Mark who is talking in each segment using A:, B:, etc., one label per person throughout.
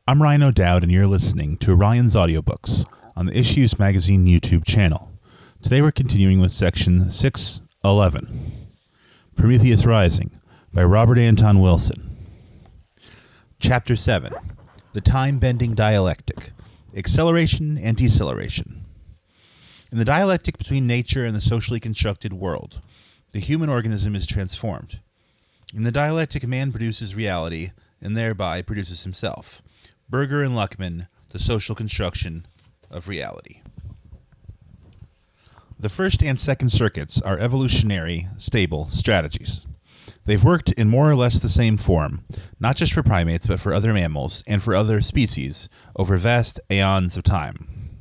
A: I'm Ryan O'Dowd, and you're listening to Ryan's Audiobooks on the Issues Magazine YouTube channel. Today we're continuing with section 611, Prometheus Rising, by Robert Anton Wilson. Chapter 7, The Time-Bending Dialectic, Acceleration and Deceleration. In the dialectic between nature and the socially constructed world, the human organism is transformed. In the dialectic, man produces reality and thereby produces himself. Berger and Luckman, The Social Construction of Reality. The first and second circuits are evolutionary, stable strategies. They've worked in more or less the same form, not just for primates, but for other mammals and for other species over vast aeons of time.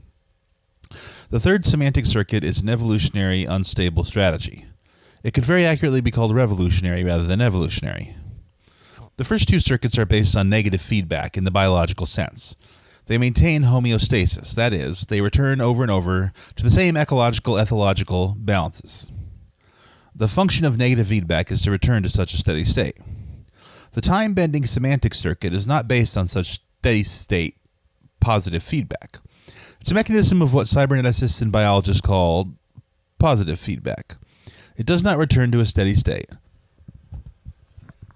A: The third semantic circuit is an evolutionary, unstable strategy. It could very accurately be called revolutionary rather than evolutionary. The first two circuits are based on negative feedback in the biological sense. They maintain homeostasis, that is, they return over and over to the same ecological balances. The function of negative feedback is to return to such a steady state. The time-bending semantic circuit is not based on such steady-state positive feedback. It's a mechanism of what cyberneticists and biologists call positive feedback. It does not return to a steady state,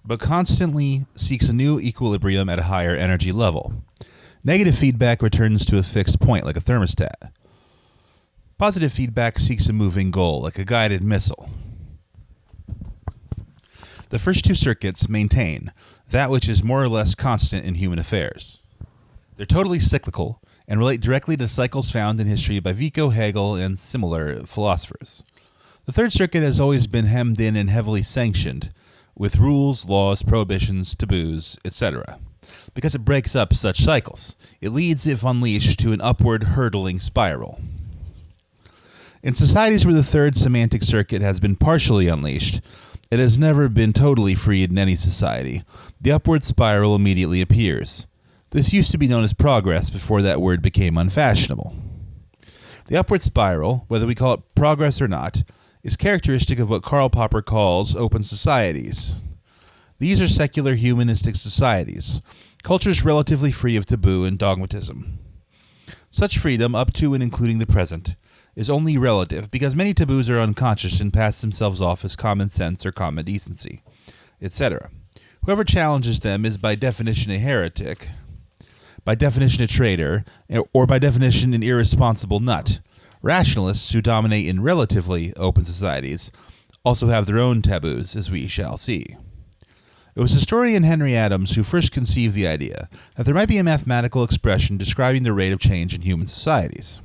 A: but constantly seeks a new equilibrium at a higher energy level. Negative feedback returns to a fixed point, like a thermostat. Positive feedback seeks a moving goal, like a guided missile. The first two circuits maintain that which is more or less constant in human affairs. They're totally cyclical and relate directly to cycles found in history by Vico, Hegel, and similar philosophers. The third circuit has always been hemmed in and heavily sanctioned, with rules, laws, prohibitions, taboos, etc. Because it breaks up such cycles, it leads, if unleashed, to an upward hurtling spiral. In societies where the third semantic circuit has been partially unleashed, it has never been totally freed in any society. The upward spiral immediately appears. This used to be known as progress before that word became unfashionable. The upward spiral, whether we call it progress or not, is characteristic of what Karl Popper calls open societies. These are secular humanistic societies, cultures relatively free of taboo and dogmatism. Such freedom, up to and including the present, is only relative because many taboos are unconscious and pass themselves off as common sense or common decency, etc. Whoever challenges them is by definition a heretic, by definition a traitor, or by definition an irresponsible nut. Rationalists who dominate in relatively open societies also have their own taboos, as we shall see. It was historian Henry Adams who first conceived the idea that there might be a mathematical expression describing the rate of change in human societies.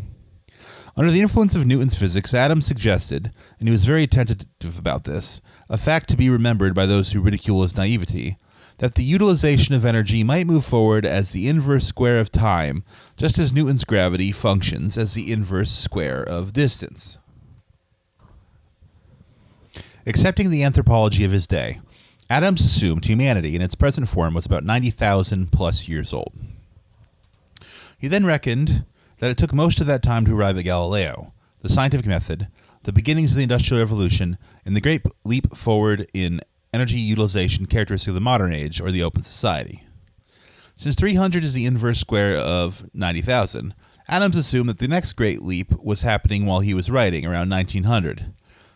A: Under the influence of Newton's physics, Adams suggested, and he was very tentative about this, a fact to be remembered by those who ridicule his naivety, that the utilization of energy might move forward as the inverse square of time, just as Newton's gravity functions as the inverse square of distance. Accepting the anthropology of his day, Adams assumed humanity in its present form was about 90,000 plus years old. He then reckoned that it took most of that time to arrive at Galileo, the scientific method, the beginnings of the Industrial Revolution, and the great leap forward in energy utilization characteristic of the modern age or the open society. Since 300 is the inverse square of 90,000, Adams assumed that the next great leap was happening while he was writing around 1900,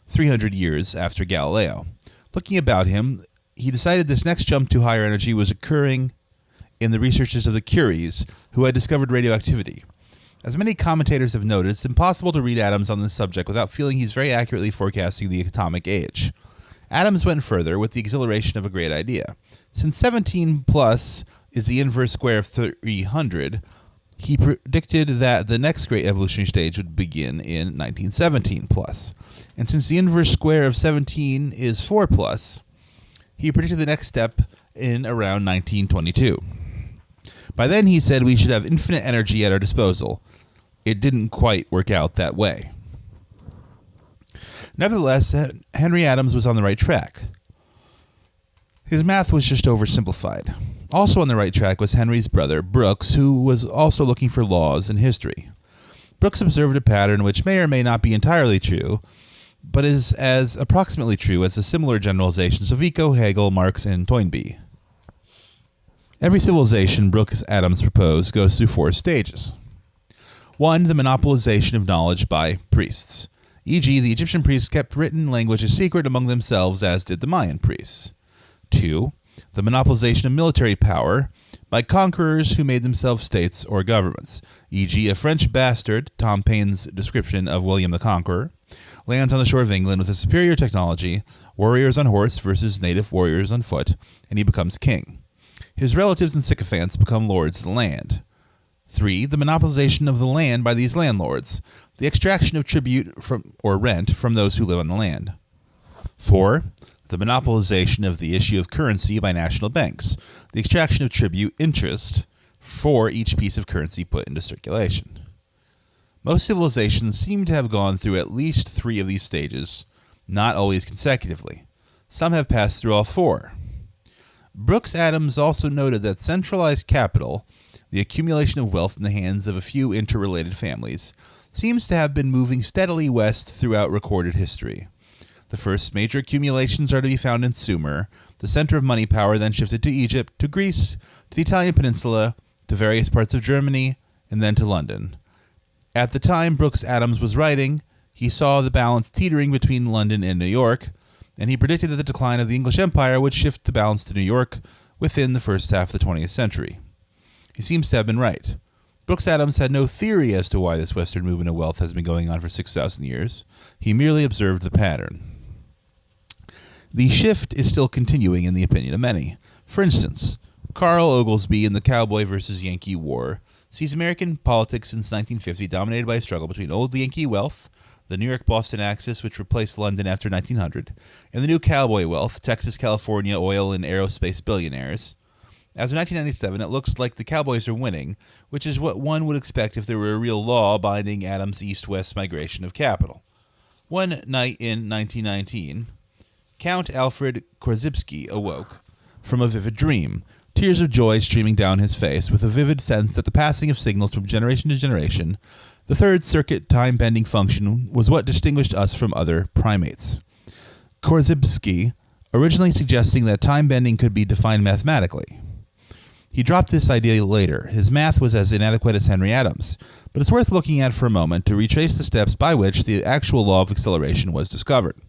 A: 300 years after Galileo. Looking about him, he decided this next jump to higher energy was occurring in the researches of the Curies, who had discovered radioactivity. As many commentators have noted, it's impossible to read Adams on this subject without feeling he's very accurately forecasting the atomic age. Adams went further with the exhilaration of a great idea. Since 17 plus is the inverse square of 300, he predicted that the next great evolutionary stage would begin in 1917 plus. And since the inverse square of 17 is 4 plus, he predicted the next step in around 1922. By then, he said we should have infinite energy at our disposal. It didn't quite work out that way. Nevertheless, Henry Adams was on the right track. His math was just oversimplified. Also on the right track was Henry's brother, Brooks, who was also looking for laws in history. Brooks observed a pattern which may or may not be entirely true, but is as approximately true as the similar generalizations of Vico, Hegel, Marx, and Toynbee. Every civilization Brooks Adams proposed goes through 4 stages. 1. The monopolization of knowledge by priests. E.g., the Egyptian priests kept written language a secret among themselves, as did the Mayan priests. 2. The monopolization of military power by conquerors who made themselves states or governments. E.g., a French bastard, Tom Paine's description of William the Conqueror, lands on the shore of England with a superior technology, warriors on horse versus native warriors on foot, and he becomes king. His relatives and sycophants become lords of the land. 3. The monopolization of the land by these landlords, the extraction of tribute or rent from those who live on the land. 4. The monopolization of the issue of currency by national banks, the extraction of tribute interest for each piece of currency put into circulation. Most civilizations seem to have gone through at least 3 of these stages, not always consecutively. Some have passed through all 4. Brooks Adams also noted that centralized capital, the accumulation of wealth in the hands of a few interrelated families, seems to have been moving steadily west throughout recorded history. The first major accumulations are to be found in Sumer. The center of money power then shifted to Egypt, to Greece, to the Italian peninsula, to various parts of Germany, and then to London. At the time Brooks Adams was writing, he saw the balance teetering between London and New York, and he predicted that the decline of the English Empire would shift the balance to New York within the first half of the 20th century. He seems to have been right. Brooks Adams had no theory as to why this Western movement of wealth has been going on for 6,000 years. He merely observed the pattern. The shift is still continuing in the opinion of many. For instance, Carl Oglesby in the Cowboy versus Yankee War sees American politics since 1950 dominated by a struggle between old Yankee wealth, the New York-Boston axis, which replaced London after 1900, and the new cowboy wealth, Texas, California, oil, and aerospace billionaires. As of 1997, it looks like the Cowboys are winning, which is what one would expect if there were a real law binding Adams' east-west migration of capital. One night in 1919, Count Alfred Korzybski awoke from a vivid dream, tears of joy streaming down his face, with a vivid sense that the passing of signals from generation to generation, the third circuit time-bending function, was what distinguished us from other primates. Korzybski originally suggesting that time-bending could be defined mathematically. He dropped this idea later. His math was as inadequate as Henry Adams, but it's worth looking at for a moment to retrace the steps by which the actual law of acceleration was discovered.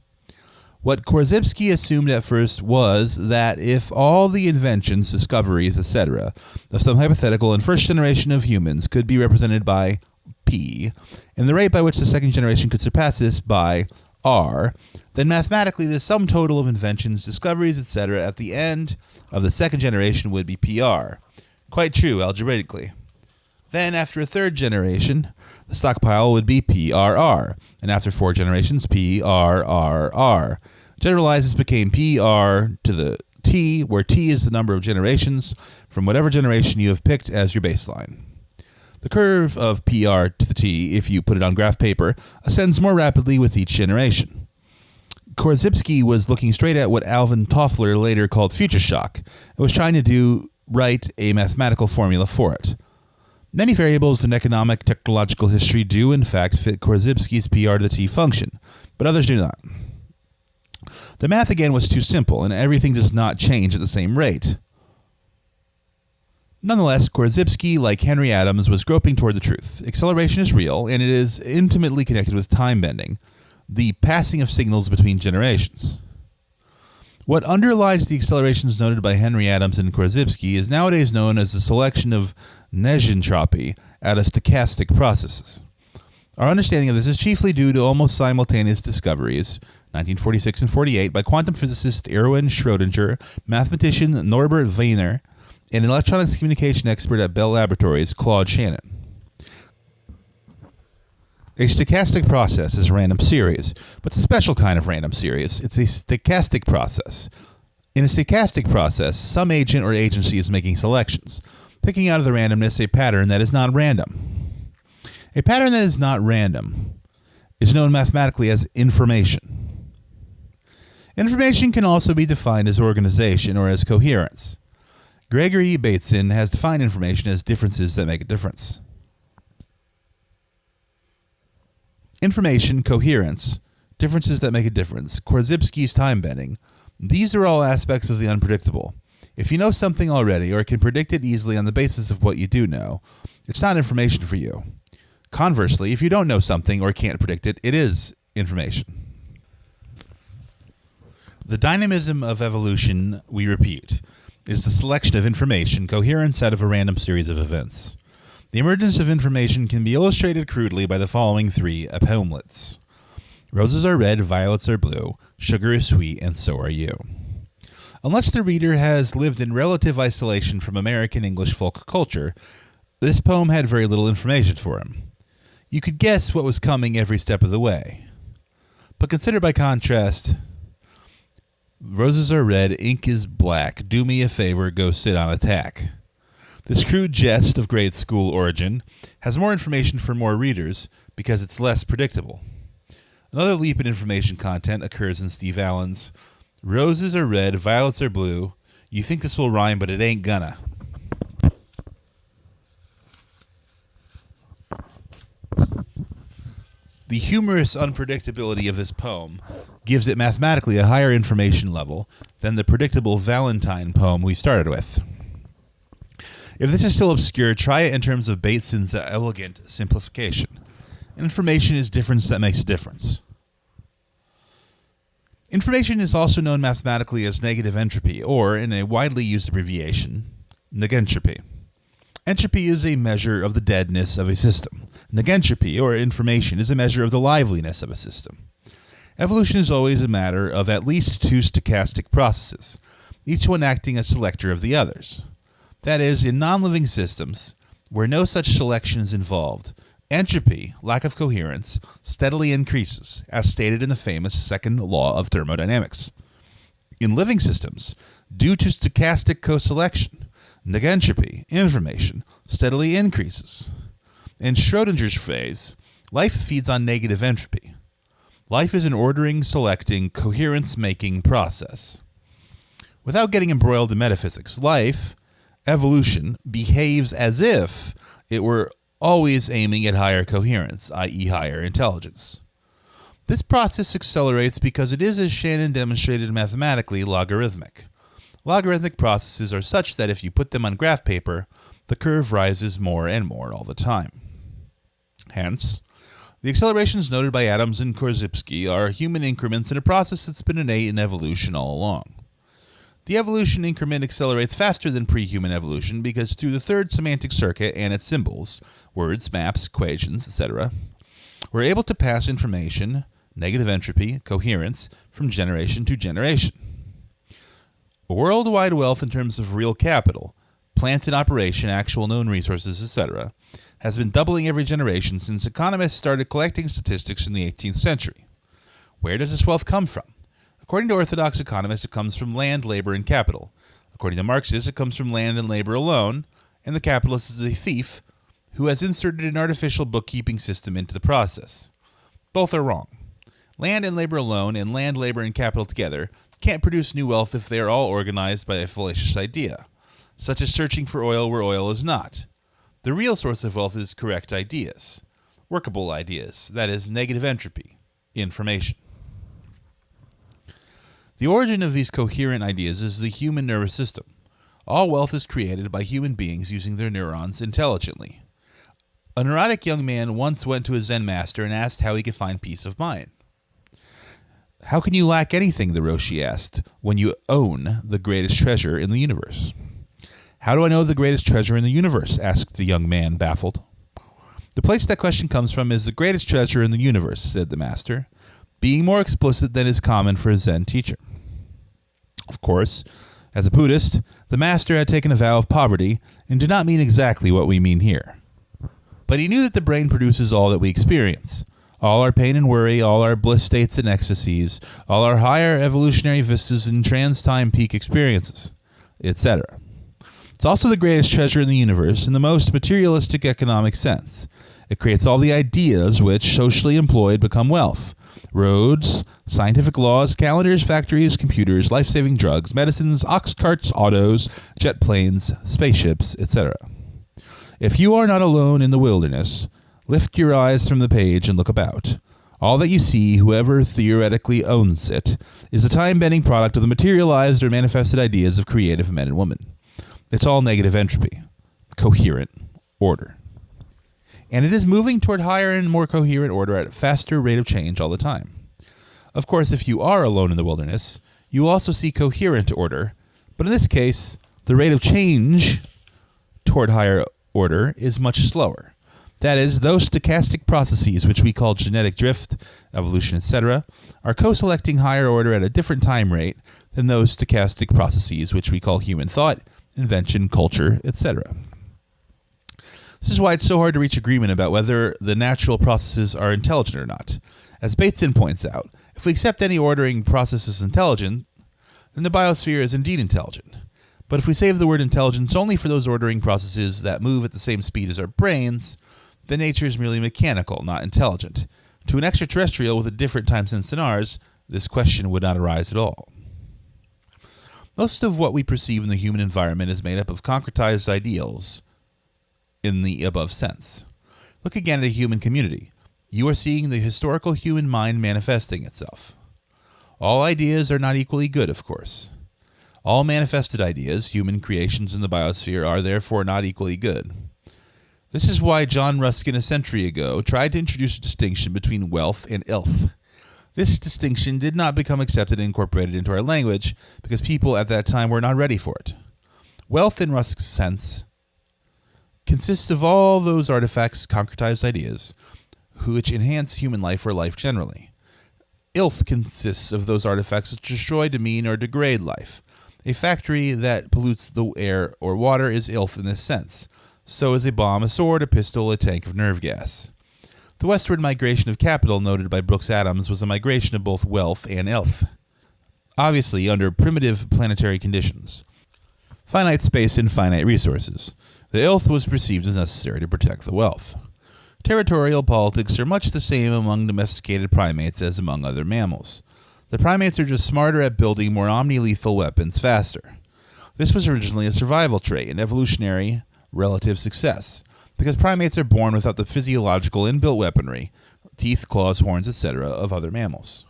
A: What Korzybski assumed at first was that if all the inventions, discoveries, etc., of some hypothetical and first generation of humans could be represented by P, and the rate by which the second generation could surpass this by R, then mathematically the sum total of inventions, discoveries, etc. at the end of the second generation would be PR. Quite true algebraically. Then, after a third generation, the stockpile would be PRR, and after 4 generations, PRRR. Generalized, this became PR to the T, where T is the number of generations from whatever generation you have picked as your baseline. The curve of PR to the T, if you put it on graph paper, ascends more rapidly with each generation. Korzybski was looking straight at what Alvin Toffler later called future shock, and was trying to write a mathematical formula for it. Many variables in economic technological history do, in fact, fit Korzybski's PR to the T function, but others do not. The math again was too simple, and everything does not change at the same rate. Nonetheless, Korzybski, like Henry Adams, was groping toward the truth. Acceleration is real, and it is intimately connected with time bending, the passing of signals between generations. What underlies the accelerations noted by Henry Adams and Korzybski is nowadays known as the selection of negentropy out of stochastic processes. Our understanding of this is chiefly due to almost simultaneous discoveries, 1946 and 48, by quantum physicist Erwin Schrödinger, mathematician Norbert Wiener, and electronics communication expert at Bell Laboratories, Claude Shannon. A stochastic process is a random series, but it's a special kind of random series. It's a stochastic process. In a stochastic process, some agent or agency is making selections, picking out of the randomness a pattern that is not random. A pattern that is not random is known mathematically as information. Information can also be defined as organization or as coherence. Gregory Bateson has defined information as differences that make a difference. Information, coherence, differences that make a difference, Korzybski's time bending, these are all aspects of the unpredictable. If you know something already or can predict it easily on the basis of what you do know, it's not information for you. Conversely, if you don't know something or can't predict it, it is information. The dynamism of evolution, we repeat, is the selection of information, coherence out of a random series of events. The emergence of information can be illustrated crudely by the following three epaulets. Roses are red, violets are blue, sugar is sweet, and so are you. Unless the reader has lived in relative isolation from American English folk culture, this poem had very little information for him. You could guess what was coming every step of the way. But consider by contrast, roses are red, ink is black, do me a favor, go sit on a tack. This crude jest of grade school origin has more information for more readers because it's less predictable. Another leap in information content occurs in Steve Allen's Roses are red, violets are blue. You think this will rhyme, but it ain't gonna. The humorous unpredictability of this poem gives it mathematically a higher information level than the predictable Valentine poem we started with. If this is still obscure, try it in terms of Bateson's elegant simplification. Information is difference that makes a difference. Information is also known mathematically as negative entropy, or, in a widely used abbreviation, negentropy. Entropy is a measure of the deadness of a system. Negentropy, or information, is a measure of the liveliness of a system. Evolution is always a matter of at least two stochastic processes, each one acting as selector of the others. That is, in non-living systems, where no such selection is involved, entropy, lack of coherence, steadily increases, as stated in the famous second law of thermodynamics. In living systems, due to stochastic co-selection, negentropy, information, steadily increases. In Schrödinger's phrase, life feeds on negative entropy. Life is an ordering, selecting, coherence-making process. Without getting embroiled in metaphysics, life, evolution, behaves as if it were always aiming at higher coherence, i.e. higher intelligence. This process accelerates because it is, as Shannon demonstrated mathematically, logarithmic. Logarithmic processes are such that if you put them on graph paper, the curve rises more and more all the time. Hence, the accelerations noted by Adams and Korzybski are human increments in a process that's been innate in evolution all along. The evolution increment accelerates faster than pre-human evolution because through the third semantic circuit and its symbols, words, maps, equations, etc., we're able to pass information, negative entropy, coherence, from generation to generation. Worldwide wealth in terms of real capital, plants in operation, actual known resources, etc., has been doubling every generation since economists started collecting statistics in the 18th century. Where does this wealth come from? According to orthodox economists, it comes from land, labor, and capital. According to Marxists, it comes from land and labor alone, and the capitalist is a thief who has inserted an artificial bookkeeping system into the process. Both are wrong. Land and labor alone, and land, labor, and capital together, can't produce new wealth if they are all organized by a fallacious idea, such as searching for oil where oil is not. The real source of wealth is correct ideas, workable ideas, that is, negative entropy, information. The origin of these coherent ideas is the human nervous system. All wealth is created by human beings using their neurons intelligently. A neurotic young man once went to a Zen master and asked how he could find peace of mind. How can you lack anything, the Roshi asked, when you own the greatest treasure in the universe? How do I know the greatest treasure in the universe? Asked the young man, baffled. The place that question comes from is the greatest treasure in the universe, said the master, being more explicit than is common for a Zen teacher. Of course, as a Buddhist, the master had taken a vow of poverty and did not mean exactly what we mean here. But he knew that the brain produces all that we experience. All our pain and worry, all our bliss states and ecstasies, all our higher evolutionary vistas and trans-time peak experiences, etc. It's also the greatest treasure in the universe in the most materialistic economic sense. It creates all the ideas which, socially employed, become wealth. Roads, scientific laws, calendars, factories, computers, life-saving drugs, medicines, ox carts, autos, jet planes, spaceships, etc. If you are not alone in the wilderness, lift your eyes from the page and look about. All that you see, whoever theoretically owns it, is a time-bending product of the materialized or manifested ideas of creative men and women. It's all negative entropy, coherent order. And it is moving toward higher and more coherent order at a faster rate of change all the time. Of course, if you are alone in the wilderness, you will also see coherent order, but in this case, the rate of change toward higher order is much slower. That is, those stochastic processes, which we call genetic drift, evolution, etc., are co-selecting higher order at a different time rate than those stochastic processes, which we call human thought, invention, culture, etc. This is why it's so hard to reach agreement about whether the natural processes are intelligent or not. As Bateson points out, if we accept any ordering process as intelligent, then the biosphere is indeed intelligent. But if we save the word intelligence only for those ordering processes that move at the same speed as our brains, then nature is merely mechanical, not intelligent. To an extraterrestrial with a different time sense than ours, this question would not arise at all. Most of what we perceive in the human environment is made up of concretized ideals in the above sense. Look again at a human community. You are seeing the historical human mind manifesting itself. All ideas are not equally good, of course. All manifested ideas, human creations in the biosphere, are therefore not equally good. This is why John Ruskin a century ago tried to introduce a distinction between wealth and ilth. This distinction did not become accepted and incorporated into our language because people at that time were not ready for it. Wealth, in Ruskin's sense, consists of all those artifacts, concretized ideas, which enhance human life or life generally. Ilth consists of those artifacts which destroy, demean, or degrade life. A factory that pollutes the air or water is ilth in this sense. So is a bomb, a sword, a pistol, a tank of nerve gas. The westward migration of capital noted by Brooks Adams was a migration of both wealth and ilth. Obviously, under primitive planetary conditions. Finite space and finite resources. The ilth was perceived as necessary to protect the wealth. Territorial politics are much the same among domesticated primates as among other mammals. The primates are just smarter at building more omni-lethal weapons faster. This was originally a survival trait, an evolutionary relative success, because primates are born without the physiological inbuilt weaponry, teeth, claws, horns, etc., of other mammals.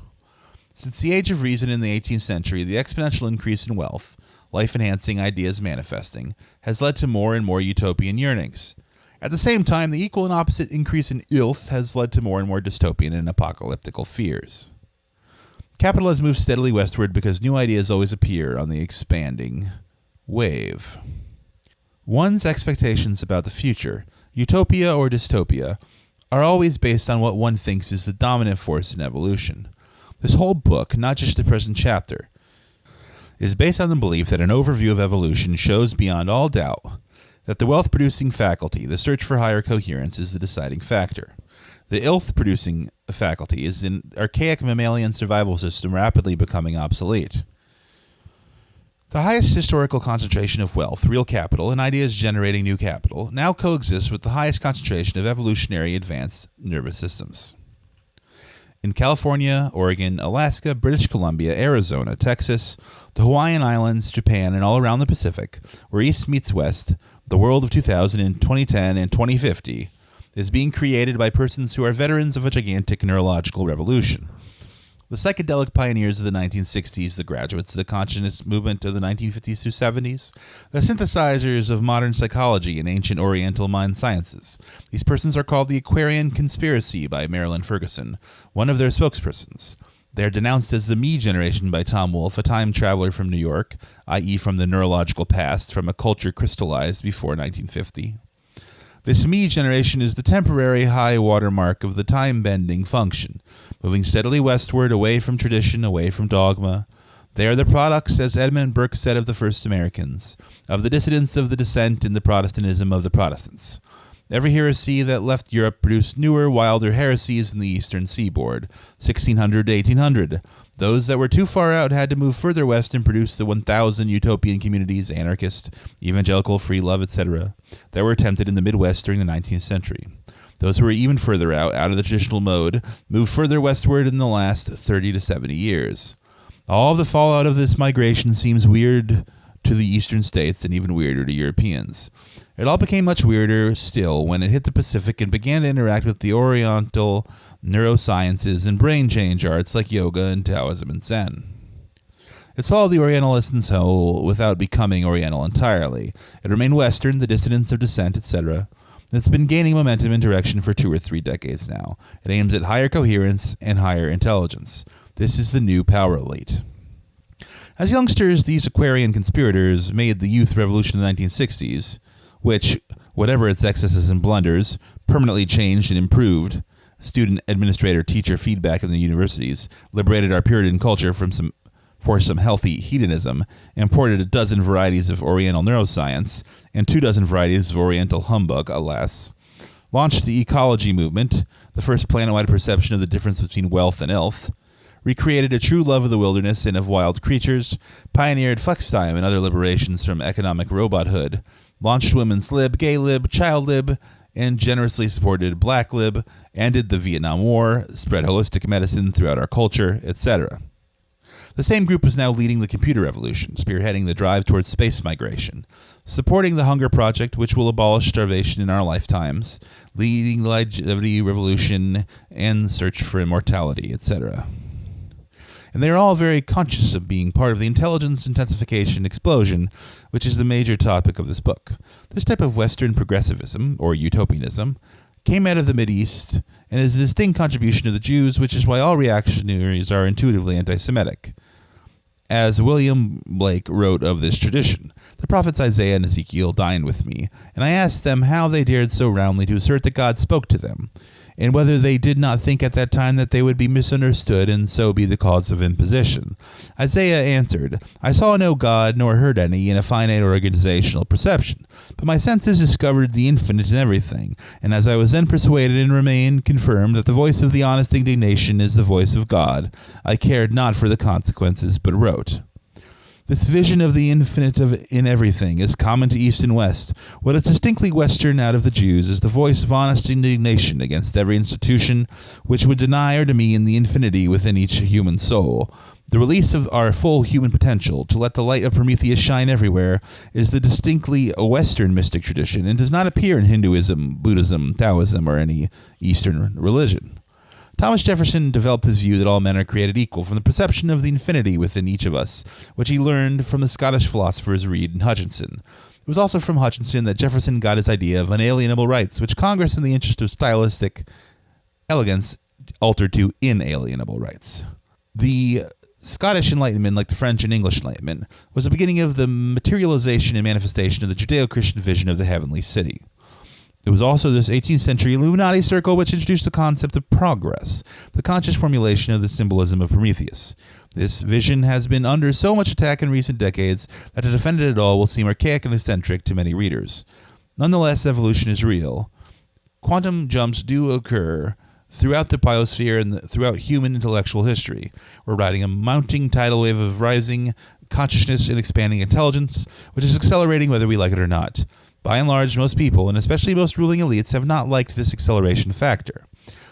A: Since the age of reason in the 18th century, the exponential increase in wealth, life-enhancing ideas manifesting, has led to more and more utopian yearnings. At the same time, the equal and opposite increase in ilth has led to more and more dystopian and apocalyptical fears. Capital has moved steadily westward because new ideas always appear on the expanding wave. One's expectations about the future, utopia or dystopia, are always based on what one thinks is the dominant force in evolution. This whole book, not just the present chapter, is based on the belief that an overview of evolution shows beyond all doubt that the wealth-producing faculty, the search for higher coherence, is the deciding factor. The ilth-producing faculty is an archaic mammalian survival system rapidly becoming obsolete. The highest historical concentration of wealth, real capital, and ideas generating new capital now coexists with the highest concentration of evolutionary advanced nervous systems. In California, Oregon, Alaska, British Columbia, Arizona, Texas, the Hawaiian Islands, Japan, and all around the Pacific, where East meets West, the world of 2000 and 2010 and 2050 is being created by persons who are veterans of a gigantic neurological revolution. The psychedelic pioneers of the 1960s, the graduates of the consciousness movement of the 1950s through 70s, the synthesizers of modern psychology and ancient oriental mind sciences. These persons are called the Aquarian Conspiracy by Marilyn Ferguson, one of their spokespersons. They are denounced as the Me generation by Tom Wolfe, a time traveler from New York, i.e. from the neurological past, from a culture crystallized before 1950. This Me generation is the temporary high water mark of the time-bending function, moving steadily westward, away from tradition, away from dogma. They are the products, as Edmund Burke said of the first Americans, of the dissidents of the dissent in the Protestantism of the Protestants. Every heresy that left Europe produced newer, wilder heresies in the eastern seaboard, 1600 to 1800. Those that were too far out had to move further west and produce the 1,000 utopian communities, anarchist, evangelical, free love, etc., that were attempted in the Midwest during the 19th century. Those who were even further out of the traditional mode, moved further westward in the last 30 to 70 years. All of the fallout of this migration seems weird to the eastern states and even weirder to Europeans. It all became much weirder still when it hit the Pacific and began to interact with the Oriental neurosciences and brain change arts like yoga and Taoism and Zen. It saw the Orientalists in soul without becoming Oriental entirely. It remained Western, the dissidents of dissent, etc. It's been gaining momentum and direction for 2 or 3 decades now. It aims at higher coherence and higher intelligence. This is the new power elite. As youngsters, these Aquarian conspirators made the youth revolution of the 1960s, which, whatever its excesses and blunders, permanently changed and improved student, administrator, teacher feedback in the universities, liberated our Puritan culture for some healthy hedonism, imported a dozen varieties of Oriental neuroscience and 24 varieties of Oriental humbug, alas, launched the ecology movement, the first planet-wide perception of the difference between wealth and illth, recreated a true love of the wilderness and of wild creatures, pioneered flex time and other liberations from economic robothood, launched women's lib, gay lib, child lib, and generously supported black lib, ended the Vietnam War, spread holistic medicine throughout our culture, etc. The same group is now leading the computer revolution, spearheading the drive towards space migration, supporting the Hunger Project, which will abolish starvation in our lifetimes, leading the longevity revolution and search for immortality, etc. And they are all very conscious of being part of the intelligence intensification explosion, which is the major topic of this book. This type of Western progressivism, or utopianism, came out of the Mideast and is a distinct contribution to the Jews, which is why all reactionaries are intuitively anti-Semitic. As William Blake wrote of this tradition, the prophets Isaiah and Ezekiel dined with me, and I asked them how they dared so roundly to assert that God spoke to them, and whether they did not think at that time that they would be misunderstood and so be the cause of imposition. Isaiah answered, I saw no God, nor heard any, in a finite organizational perception, but my senses discovered the infinite in everything, and as I was then persuaded and remained confirmed that the voice of the honest indignation is the voice of God, I cared not for the consequences, but wrote. This vision of the infinite in everything is common to East and West. What is distinctly Western out of the Jews is the voice of honest indignation against every institution which would deny or demean the infinity within each human soul. The release of our full human potential to let the light of Prometheus shine everywhere is the distinctly Western mystic tradition and does not appear in Hinduism, Buddhism, Taoism, or any Eastern religion. Thomas Jefferson developed his view that all men are created equal from the perception of the infinity within each of us, which he learned from the Scottish philosophers Reid and Hutchinson. It was also from Hutchinson that Jefferson got his idea of unalienable rights, which Congress, in the interest of stylistic elegance, altered to inalienable rights. The Scottish Enlightenment, like the French and English Enlightenment, was the beginning of the materialization and manifestation of the Judeo-Christian vision of the heavenly city. It was also this 18th century Illuminati circle which introduced the concept of progress, the conscious formulation of the symbolism of Prometheus. This vision has been under so much attack in recent decades that to defend it at all will seem archaic and eccentric to many readers. Nonetheless, evolution is real. Quantum jumps do occur throughout the biosphere and throughout human intellectual history. We're riding a mounting tidal wave of rising consciousness and expanding intelligence, which is accelerating whether we like it or not. By and large, most people, and especially most ruling elites, have not liked this acceleration factor.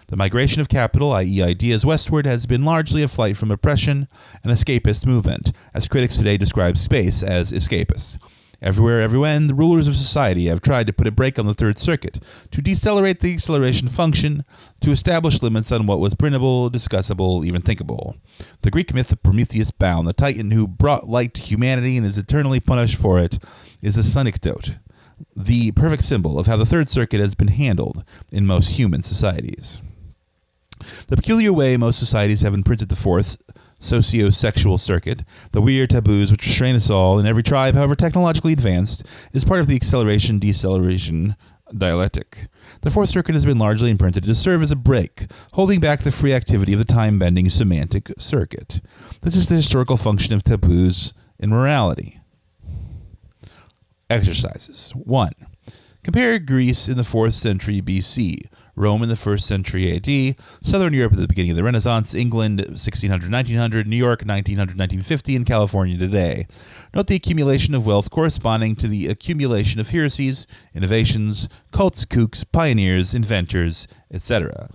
A: The migration of capital, i.e. ideas westward, has been largely a flight from oppression and escapist movement, as critics today describe space as escapist. Everywhere, the rulers of society have tried to put a brake on the Third Circuit, to decelerate the acceleration function, to establish limits on what was printable, discussable, even thinkable. The Greek myth of Prometheus Bound, the titan who brought light to humanity and is eternally punished for it, is a synecdoche, the perfect symbol of how the Third Circuit has been handled in most human societies. The peculiar way most societies have imprinted the Fourth socio-sexual circuit, the weird taboos which restrain us all in every tribe, however technologically advanced, is part of the acceleration-deceleration dialectic. The Fourth Circuit has been largely imprinted to serve as a brake, holding back the free activity of the time-bending semantic circuit. This is the historical function of taboos in morality. Exercises. 1. Compare Greece in the 4th century BC, Rome in the 1st century AD, Southern Europe at the beginning of the Renaissance, England 1600-1900, New York 1900-1950, and California today. Note the accumulation of wealth corresponding to the accumulation of heresies, innovations, cults, kooks, pioneers, inventors, etc.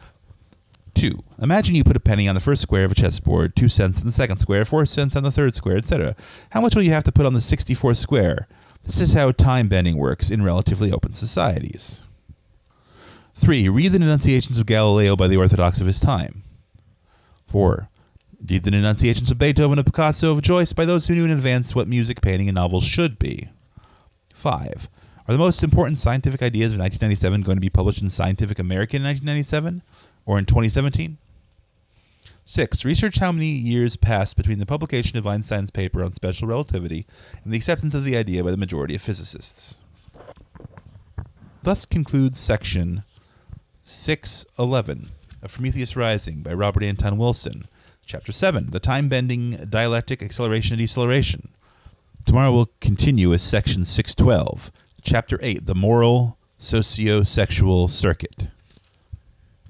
A: 2. Imagine you put a penny on the first square of a chessboard, 2 cents on the second square, 4 cents on the third square, etc. How much will you have to put on the 64th square? This is how time bending works in relatively open societies. 3. Read the denunciations of Galileo by the Orthodox of his time. 4. Read the denunciations of Beethoven, of Picasso, of Joyce by those who knew in advance what music, painting, and novels should be. 5. Are the most important scientific ideas of 1997 going to be published in Scientific American in 1997 or in 2017? 6. Research how many years passed between the publication of Einstein's paper on special relativity and the acceptance of the idea by the majority of physicists. Thus concludes section 611 of Prometheus Rising by Robert Anton Wilson, Chapter 7, The Time-Bending Dialectic Acceleration and Deceleration. Tomorrow we'll continue with section 612, Chapter 8, The Moral Socio-Sexual Circuit.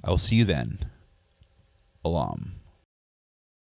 A: I will see you then. Alam.